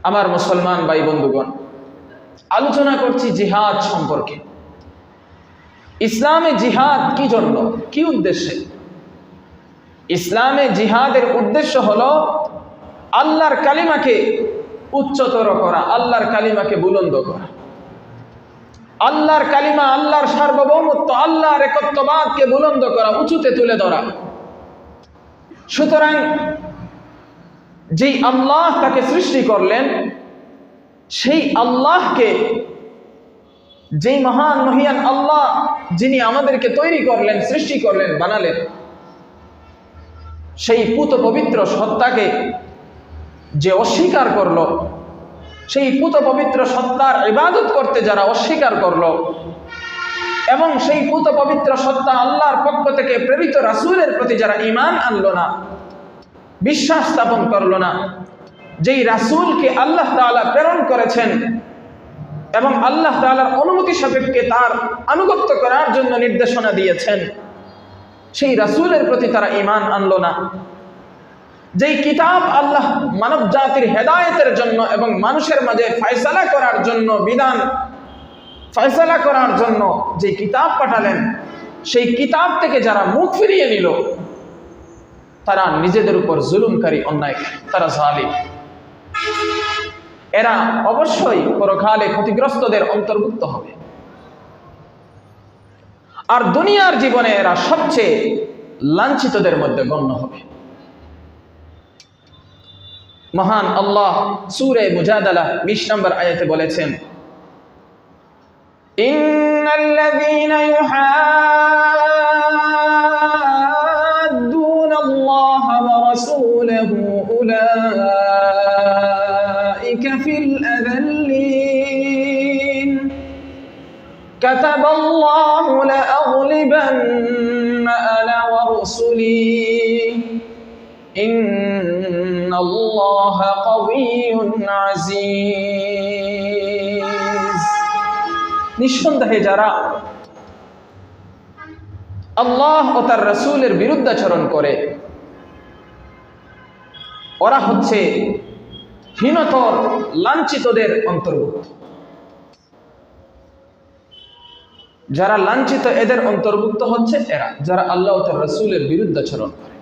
আমার মুসলমান ভাই বন্ধুগণ, আলোচনা করছি জিহাদ সম্পর্কে। ইসলামে জিহাদ কি জন্য, কি উদ্দেশ্যে? ইসলামে জিহাদের উদ্দেশ্য হলো আল্লাহর কালিমাকে উচ্চতর করা, আল্লাহর কালিমাকে বুলন্দ করা, আল্লাহর কালিমা, আল্লাহর সার্বভৌমত্ব, আল্লাহর একত্ববাদকে বুলন্দ করা, উঁচুতে তুলে ধরা। সুতরাং যেই আল্লাহ তাকে সৃষ্টি করলেন, সেই আল্লাহকে, যেই মহান মহিয়ান আল্লাহ যিনি আমাদেরকে তৈরি করলেন, সৃষ্টি করলেন, বানালেন, সেই পুত পবিত্র সত্তাকে যে অস্বীকার করলো, সেই পুত পবিত্র সত্তার ইবাদত করতে যারা অস্বীকার করলো, এবং সেই পুত পবিত্র সত্তা আল্লাহর পক্ষ থেকে প্রেরিত রাসূলের প্রতি যারা ঈমান আনলো না, বিশ্বাস স্থাপন করলো না, যেই রাসূলকে আল্লাহ তাআলা প্রেরণ করেছেন এবং আল্লাহ তাআলার অনুমতি সাপেক্ষে তার আনুগত্য করার জন্য নির্দেশনা দিয়েছেন, সেই রাসূলের প্রতি তারা ঈমান আনলো না, যেই কিতাব আল্লাহ মানব জাতির হেদায়েতের জন্য এবং মানুষের মাঝে ফয়সালা করার জন্য, বিধান ফয়সালা করার জন্য যে কিতাব পাঠালেন, সেই কিতাব থেকে যারা মুখ ফিরিয়ে নিল, তারা নিজেদের উপর জুলুমকারী, অন্যায়কারী, তারা জালিম। এরা অবশ্যই পরকালে ক্ষতিগ্রস্তদের অন্তর্ভুক্ত হবে। আর দুনিয়ার জীবনে এরা সবচেয়ে লাঞ্ছিতদের মধ্যে গণ্য হবে। মহান আল্লাহ সূরা মুজাদালা 20 নম্বর আয়াতে বলেছেন, ইন্নাল্লাযীনা ইউহাদ্দুনাল্লাহা ওয়া রাসূলাহু উলাইকা ফিল আযাল্লিন কাতাবাল্লাহু লাআগলিবান্না আনা ওয়া রাসূলি ইন্নাল্লাহা কাবিয়্যুন আযীজ। নিঃসন্দেহে যারা আল্লাহ ও তার রাসূলের বিরুদ্ধাচরণ করে, ওরা হচ্ছে হীনতর, লাঞ্ছিতদের অন্তর্ভুক্ত। যারা লাঞ্ছিত, এদের অন্তর্ভুক্ত হচ্ছে এরা, যারা আল্লাহ ও তার রাসূলের বিরুদ্ধাচরণ করে।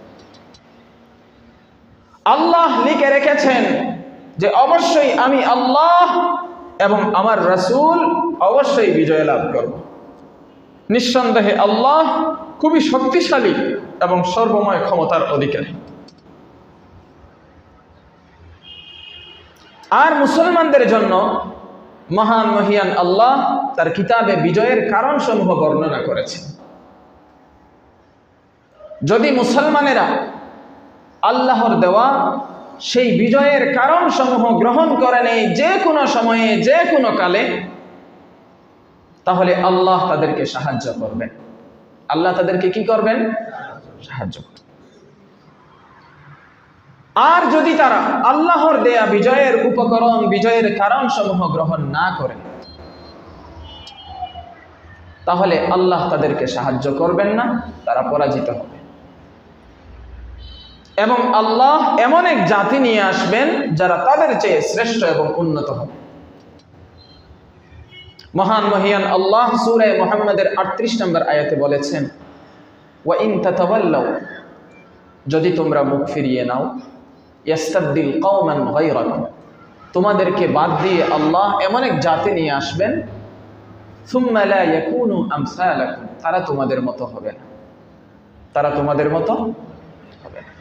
আল্লাহ লিখে রেখেছেন যে অবশ্যই আমি আল্লাহ এবং আমার রাসূল অবশ্যই বিজয় লাভ করব। নিঃসন্দেহে আল্লাহ খুবই শক্তিশালী এবং সর্বময় ক্ষমতার অধিকারী। আর মুসলমানদের জন্য মহান মহিয়ান আল্লাহ তার কিতাবে বিজয়ের কারণ সমূহ বর্ণনা করেছেন। যদি মুসলমানেরা আল্লাহর দেওয়া সেই বিজয়ের কারণ সমূহ গ্রহণ করে নেয় যে কোনো সময়ে, যে কোনো কালে, তাহলে আল্লাহ তাদেরকে সাহায্য করবেন। আল্লাহ তাদেরকে কি করবেন? সাহায্য করবেন। আর যদি তারা আল্লাহর দেয়া বিজয়ের উপকরণ, বিজয়ের কারণ সমূহ গ্রহণ না করে, তাহলে আল্লাহ তাদেরকে সাহায্য করবেন না, তারা পরাজিত হবে। এবং আল্লাহ এমন এক জাতি নিয়ে আসবেন যারা তাদের চেয়ে শ্রেষ্ঠ এবং উন্নত হবে। মহান মহিয়ান আল্লাহ সূরা মুহাম্মাদের 38 নম্বর আয়াতে বলেছেন, ওয়া ইন তাতাওয়াল্লাউ, যদি তোমরা মুখ ফিরিয়ে নাও, ইয়াস্তাবদিল কওমান গায়রাকুম, তোমাদেরকে বাদ দিয়ে আল্লাহ এমন এক জাতি নিয়ে আসবেন, সুম্মা লা ইয়াকুনু আমসালাকুম, তারা তোমাদের মতো হবে না, তারা তোমাদের মতো হবে না।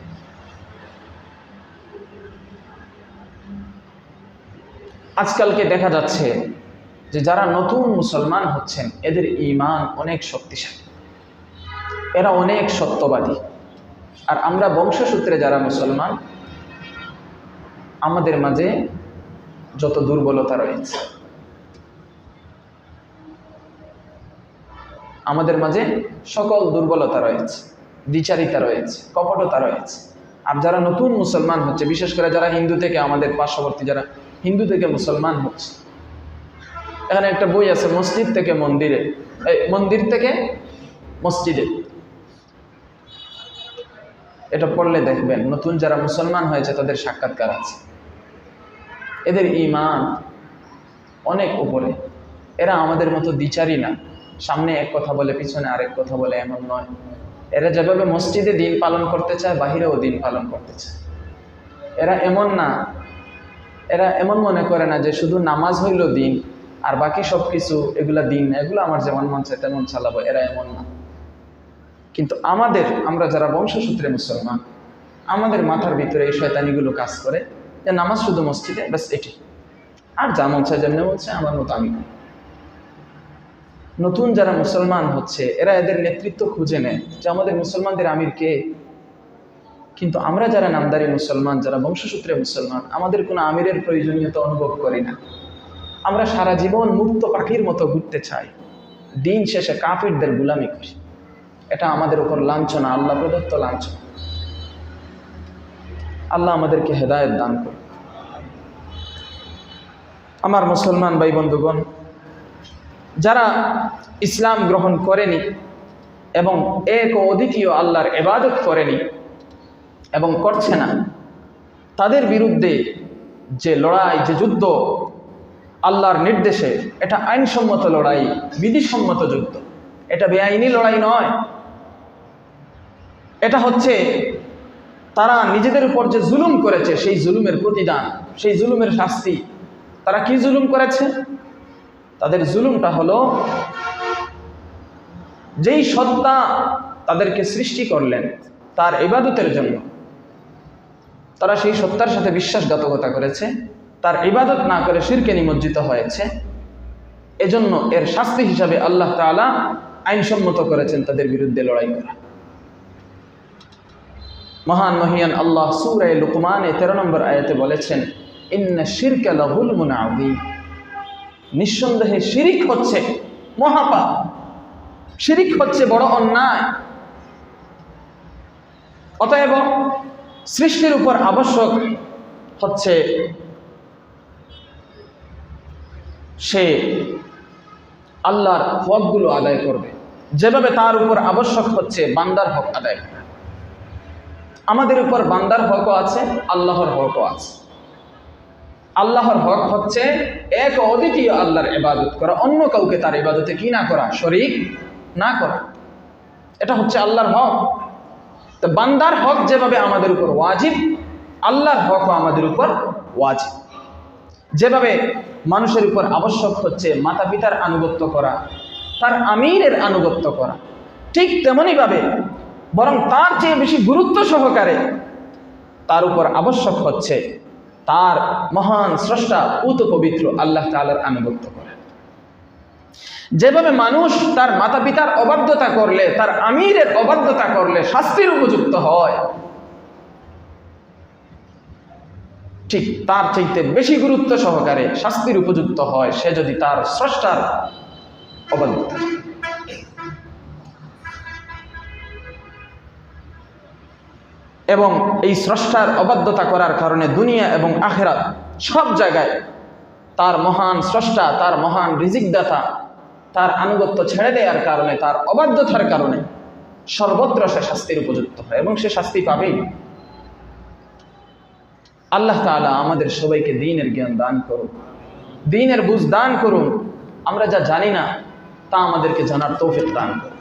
আজকালকে দেখা যাচ্ছে যে যারা নতুন মুসলমান হচ্ছেন, এদের ঈমান অনেক শক্তিশালী, এরা অনেক সত্যবাদী। আর আমরা বংশসূত্রে যারা মুসলমান, আমাদের মাঝে যত দুর্বলতা রয়েছে, আমাদের মাঝে সকল দুর্বলতা রয়েছে, দ্বিচারিতা রয়েছে, কপটতা রয়েছে। আর যারা নতুন মুসলমান হচ্ছে, বিশেষ করে যারা হিন্দু থেকে, আমাদের পার্শ্ববর্তী যারা হিন্দু থেকে মুসলমান হচ্ছে, এখানে একটা বই আছে, মসজিদ থেকে মন্দিরে, মন্দির থেকে মসজিদে, এটা পড়লে দেখবেন নতুন যারা মুসলমান হয়েছে তাদের সাক্ষাৎকার আছে। এদের ঈমান অনেক উপরে। এরা আমাদের মতো দ্বিচারী না, সামনে এক কথা বলে পিছনে আরেক কথা বলে, এমন নয়। এরা যেভাবে মসজিদে দিন পালন করতে চায়, বাহিরেও দিন পালন করতে চায়। এরা এমন না, এরা এমন মনে করে না যে শুধু নামাজ হইল দিন আর বাকি সব কিছু এগুলা দিন না, এগুলো আমার যেমন মন চায় তেমন চালাবো, এরা এমন না। কিন্তু আমরা যারা বংশসূত্রে মুসলমান, আমাদের মাথার ভিতরে এই শয়তানিগুলো কাজ করে যে নামাজ শুধু মসজিদে, ব্যাস এটি, আর যা মন চায় যেমনি বলছে আমার মতো আমি। নতুন যারা মুসলমান হচ্ছে এরা এদের নেতৃত্ব খুঁজে নেয় যে আমাদের মুসলমানদের আমির কে। কিন্তু আমরা যারা নামদারি মুসলমান, যারা বংশসূত্রে মুসলমান, আমাদের কোনো আমিরের প্রয়োজনীয়তা অনুভব করি না। আমরা সারা জীবন মুক্ত পাখির মতো ঘুরতে চাই, দিন শেষে কাফিরদের গোলামি করি। এটা আমাদের উপর লাঞ্ছনা, আল্লাহ প্রদত্ত লাঞ্ছনা। আল্লাহ আমাদেরকে হেদায়েত দান করুন। আমার মুসলমান ভাই বন্ধুগণ, যারা ইসলাম গ্রহণ করেনি এবং এক ও অদ্বিতীয় আল্লাহর ইবাদত করেনি এবং করছে না, তাদের বিরুদ্ধে যে লড়াই, যে যুদ্ধ আল্লাহর নির্দেশে, এটা আইনসম্মত লড়াই, বিধিসম্মত যুদ্ধ। এটা বেআইনি লড়াই নয়। এটা হচ্ছে তারা নিজেদের উপর যে জুলুম করেছে সেই জুলুমের প্রতিদান, সেই জুলুমের শাস্তি। তারা কি জুলুম করেছে? তাদের জুলুমটা হলো যেই সত্তা তাদেরকে সৃষ্টি করলেন তার ইবাদতের জন্য, তারা সেই সত্তার সাথে বিশ্বাসঘাতকতা করেছে, তার ইবাদত না করে শিরকে নিমজ্জিত হয়েছে। এজন্য এর শাস্তি হিসাবে আল্লাহ তাআলা আইনসম্মত করেছেন তাদের বিরুদ্ধে লড়াই করা। মহান মহিয়ান আল্লাহ সূরা লুকমানে 13 নম্বর আয়াতে বলেছেন, ইন্না শিরকা লাযুলমুন আযীম। নিঃসন্দেহে শিরিক হচ্ছে মহাপাপ, শিরিক হচ্ছে বড় অন্যায়। অতএব সৃষ্টির উপর আবশ্যক হচ্ছে সে আল্লাহর হকগুলো আদায় করবে, যেভাবে তার উপর আবশ্যক হচ্ছে বান্দার হক আদায় করা। আমাদের উপর বান্দার হকও আছে, আল্লাহর হকও আছে। আল্লাহর হক হচ্ছে এক অদ্বিতীয় আল্লাহর ইবাদত করা, অন্য কাউকে তার ইবাদতে কি না করা, শরীক না করা। এটা হচ্ছে আল্লাহর হক। তো বান্দার হক যেভাবে আমাদের উপর ওয়াজিব, আল্লাহর হকও আমাদের উপর ওয়াজিব। যেভাবে মানুষের উপর আবশ্যক হচ্ছে মাতা পিতার আনুগত্য করা, তার আমিরের আনুগত্য করা, ঠিক তেমনইভাবে বরং তার চেয়ে বেশি গুরুত্ব সহকারে তার উপর আবশ্যক হচ্ছে তার মহান স্রষ্টা পুত পবিত্র আল্লাহ তাআলার আনুগত্য করা। যেভাবে মানুষ তার মাতা পিতার অবাধ্যতা করলে, তার আমিরের অবাধ্যতা করলে শাস্তির উপযুক্ত হয়, ঠিক তার চাইতে বেশি গুরুত্ব সহকারে শাস্তির উপযুক্ত হয় সে যদি তার স্রষ্টার অবাধ্যতা। এবং এই স্রষ্টার অবাধ্যতা করার কারণে দুনিয়া এবং আখিরাত সব জায়গায় তার মহান স্রষ্টা, তার মহান রিজিকদাতা, তার আনুগত্য ছেড়ে দেওয়ার কারণে, তার অবাধ্যতার কারণে সর্বত্র সে শাস্তির উপযুক্ত হয় এবং সে শাস্তি পাবেই। আল্লাহ তাআলা আমাদের সবাইকে দ্বীনের জ্ঞান দান করুন, দ্বীনের বুঝ দান করুন। আমরা যা জানি না তা আমাদেরকে জানার তৌফিক দান করুন।